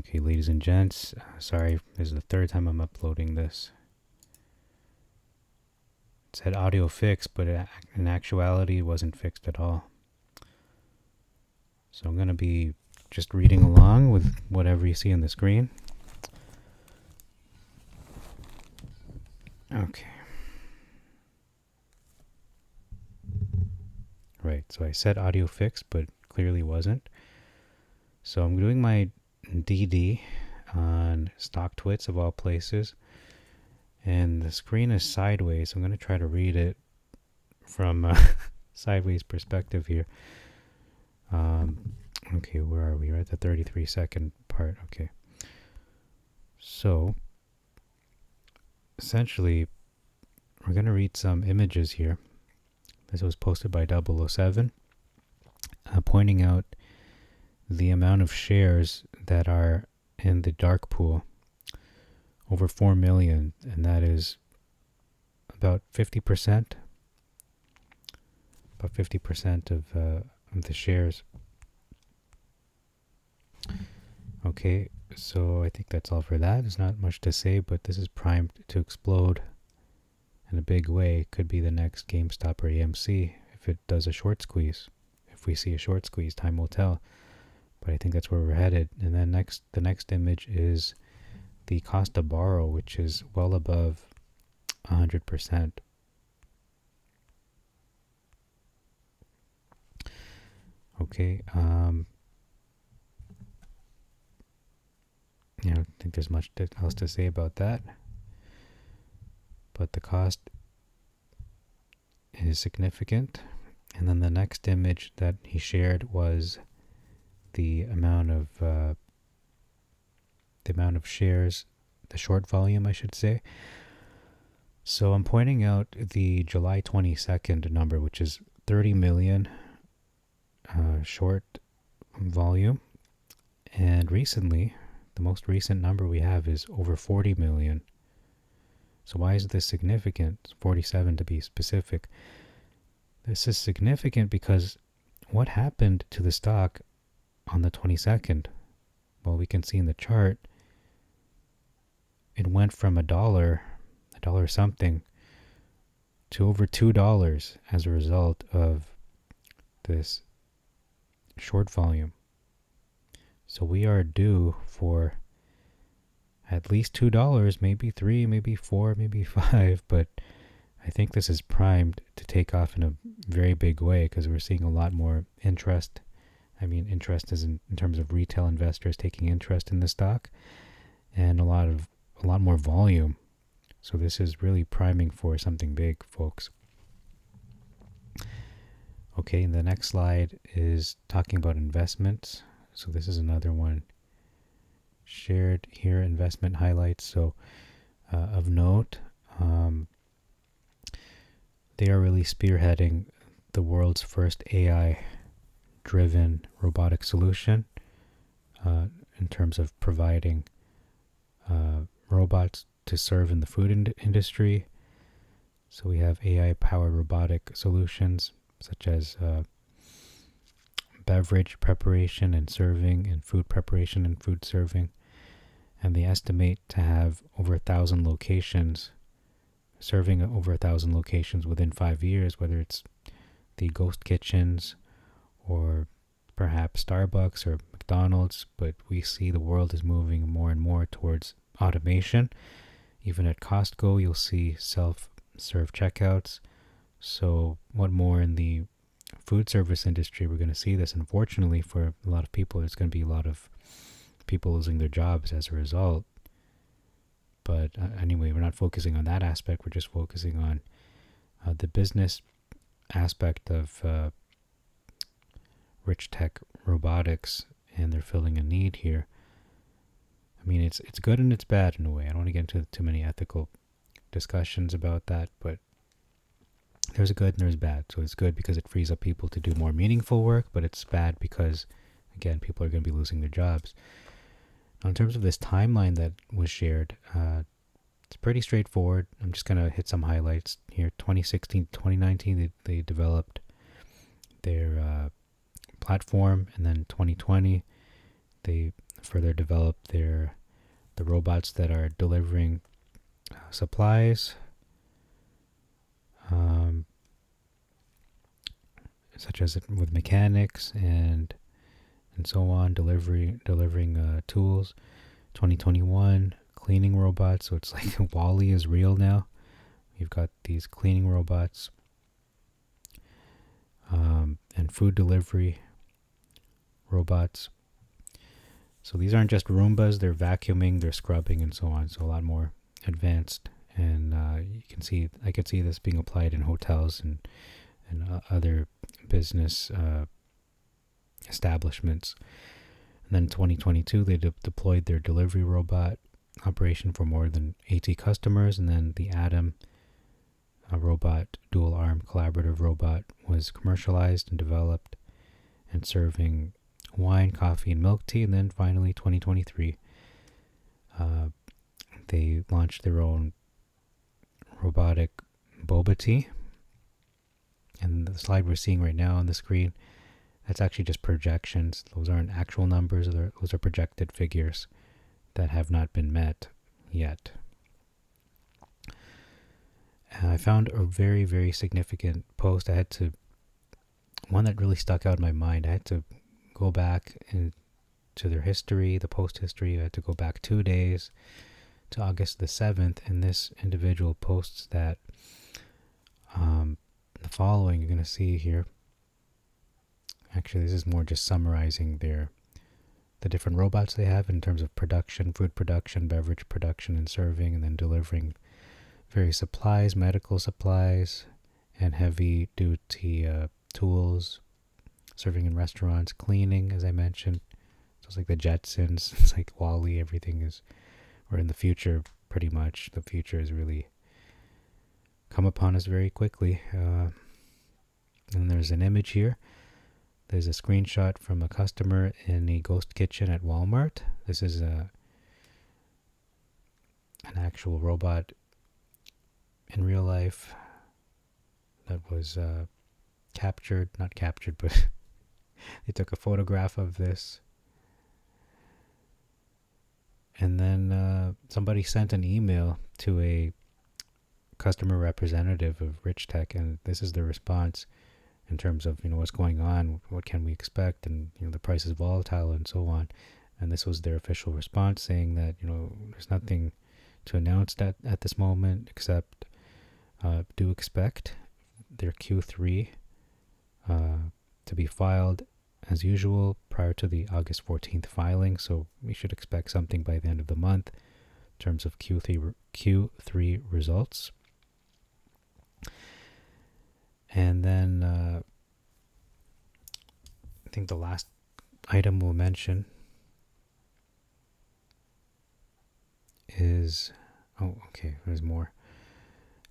Okay, ladies and gents, sorry, this is the third time I'm uploading this. It said audio fixed, but in actuality, it wasn't fixed at all. So I'm going to be just reading along with whatever you see on the screen. Okay. Right, so I said audio fixed, but clearly wasn't. So I'm doing my DD on Stocktwits of all places. And the screen is sideways. I'm going to try to read it from a sideways perspective here. Okay, where are we? We're at the 33-second part. Okay. So, essentially, we're going to read some images here. This was posted by 007, pointing out the amount of shares that are in the dark pool. Over 4 million, and that is about 50%. About 50% of the shares. Okay, so I think that's all for that. There's not much to say, but this is primed to explode in a big way. Could be the next GameStop or AMC if it does a short squeeze. If we see a short squeeze, time will tell. But I think that's where we're headed. And then the next image is the cost to borrow, which is well above 100%. Okay, I don't think there's much else to say about that. But the cost is significant. And then the next image that he shared was the amount of shares, the short volume, I should say. So I'm pointing out the July 22nd number, which is 30 million short volume. And recently, the most recent number we have is over 40 million. So why is this significant? 47 to be specific. This is significant because what happened to the stock on the 22nd? Well, we can see in the chart, it went from $1 something, to over $2 as a result of this short volume. So we are due for at least $2, maybe $3, maybe $4, maybe $5, but I think this is primed to take off in a very big way because we're seeing a lot more interest. I mean, interest is in terms of retail investors taking interest in the stock, and a lot more volume. So this is really priming for something big, folks. Okay, and the next slide is talking about investments. So this is another one shared here, investment highlights. So of note, they are really spearheading the world's first AI-driven robotic solution in terms of providing robots to serve in the food industry. So we have AI-powered robotic solutions such as beverage preparation and serving, and food preparation and food serving. And they estimate to have over 1,000 locations, serving over 1,000 locations within 5 years, whether it's the ghost kitchens or perhaps Starbucks or McDonald's. But we see the world is moving more and more towards automation. Even at Costco, you'll see self-serve checkouts. So what more in the food service industry? We're going to see this. Unfortunately, for a lot of people, there's going to be a lot of people losing their jobs as a result. But anyway, we're not focusing on that aspect. We're just focusing on the business aspect of Richtech Robotics, and they're filling a need here. I mean, it's good and it's bad in a way. I don't want to get into too many ethical discussions about that, but there's a good and there's bad. So it's good because it frees up people to do more meaningful work, but it's bad because, again, people are going to be losing their jobs. Now, in terms of this timeline that was shared, it's pretty straightforward. I'm just going to hit some highlights here. 2016 to 2019, they developed their platform, and then 2020, they further develop the robots that are delivering supplies, such as with mechanics and so on, delivering tools. 2021 cleaning robots, so it's like Wall-E is real now. You've got these cleaning robots, and food delivery robots. So these aren't just Roombas, they're vacuuming, they're scrubbing, and so on. So a lot more advanced. And I could see this being applied in hotels and other business establishments. And then 2022, they deployed their delivery robot operation for more than 80 customers. And then the Atom robot, dual-arm collaborative robot, was commercialized and developed and serving wine, coffee, and milk tea. And then finally, 2023, they launched their own robotic boba tea. And the slide we're seeing right now on the screen, that's actually just projections. Those aren't actual numbers. Those are projected figures that have not been met yet. I found a very, very significant post. One that really stuck out in my mind. I had to go back into their history, the post history. I had to go back 2 days to August the 7th, and this individual posts that the following you're going to see here. Actually, this is more just summarizing the different robots they have in terms of production, food production, beverage production, and serving, and then delivering various supplies, medical supplies, and heavy-duty tools, serving in restaurants, cleaning, as I mentioned. So it's like the Jetsons, it's like Wall-E, everything is, or in the future, pretty much. The future has really come upon us very quickly. And there's an image here. There's a screenshot from a customer in a ghost kitchen at Walmart. This is an actual robot in real life that was not captured, but they took a photograph of this. And then somebody sent an email to a customer representative of Richtech, and this is the response in terms of, what's going on, what can we expect, and, the price is volatile and so on. And this was their official response, saying that, there's nothing to announce at this moment, except do expect their Q3 to be filed as usual prior to the August 14th filing. So we should expect something by the end of the month in terms of Q3 results. And then I think the last item we'll mention is, there's more.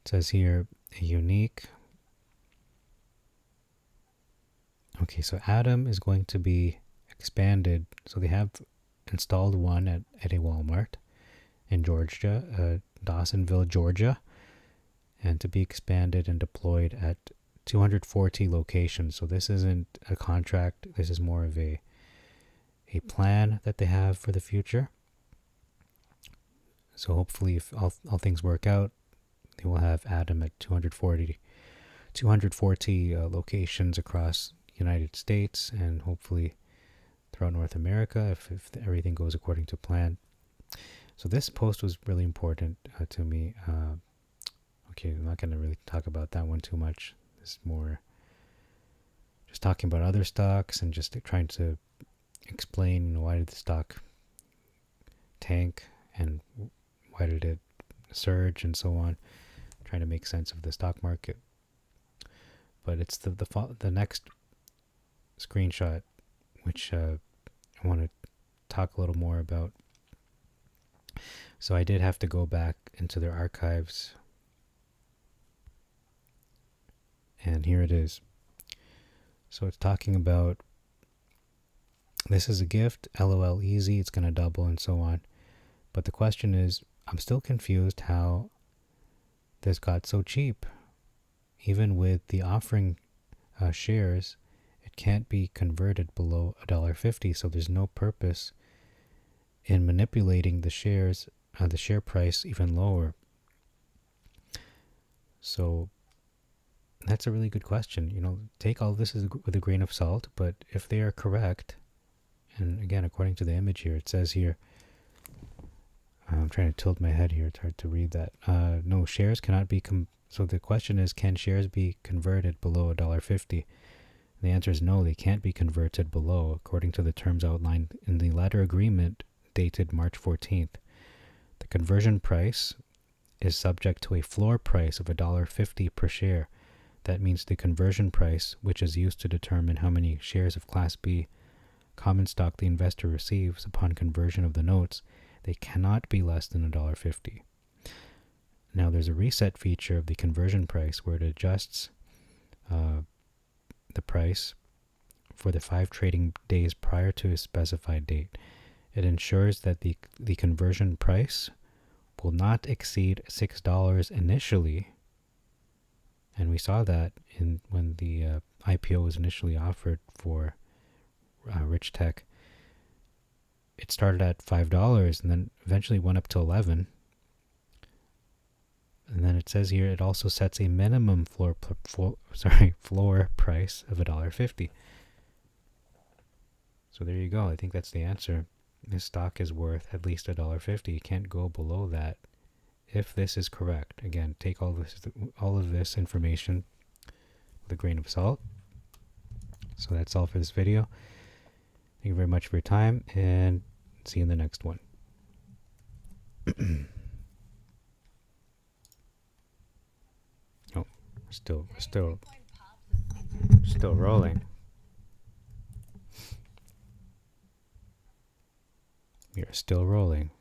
It says here, a unique. Okay, so Atom is going to be expanded. So they have installed one at a Walmart in Georgia, Dawsonville, Georgia, and to be expanded and deployed at 240 locations. So this isn't a contract. This is more of a plan that they have for the future. So hopefully, if all things work out, they will have Atom at 240 locations across the United States, and hopefully throughout North America if everything goes according to plan. So this post was really important to me. I'm not going to really talk about that one too much. It's more just talking about other stocks and just trying to explain why did the stock tank and why did it surge and so on. Trying to make sense of the stock market. But it's the next screenshot which I want to talk a little more about. So I did have to go back into their archives. And here it is. So it's talking about, this is a gift, LOL easy, it's going to double and so on. But the question is, I'm still confused how this got so cheap. Even with the offering shares, it can't be converted below $1.50. So there's no purpose in manipulating the shares, the share price even lower? So that's a really good question. Take all this with a grain of salt, but if they are correct, and again, according to the image here, it says here, I'm trying to tilt my head here, it's hard to read that. No, shares cannot be, so the question is, can shares be converted below $1.50? The answer is no, they can't be converted below, according to the terms outlined in the latter agreement dated March 14th. The conversion price is subject to a floor price of $1.50 per share. That means the conversion price, which is used to determine how many shares of Class B common stock the investor receives upon conversion of the notes, they cannot be less than $1.50. Now there's a reset feature of the conversion price where it adjusts the price for the 5 trading days prior to a specified date. It ensures that the conversion price will not exceed $6 initially. And we saw that when the IPO was initially offered for Richtech. It started at $5 and then eventually went up to $11. And then it says here it also sets a minimum floor price of $1.50. So there you go. I think that's the answer. This stock is worth at least $1.50. You can't go below that if this is correct. Again, take all of this information with a grain of salt. So that's all for this video. Thank you very much for your time, and see you in the next one. Oh, still rolling. We are still rolling.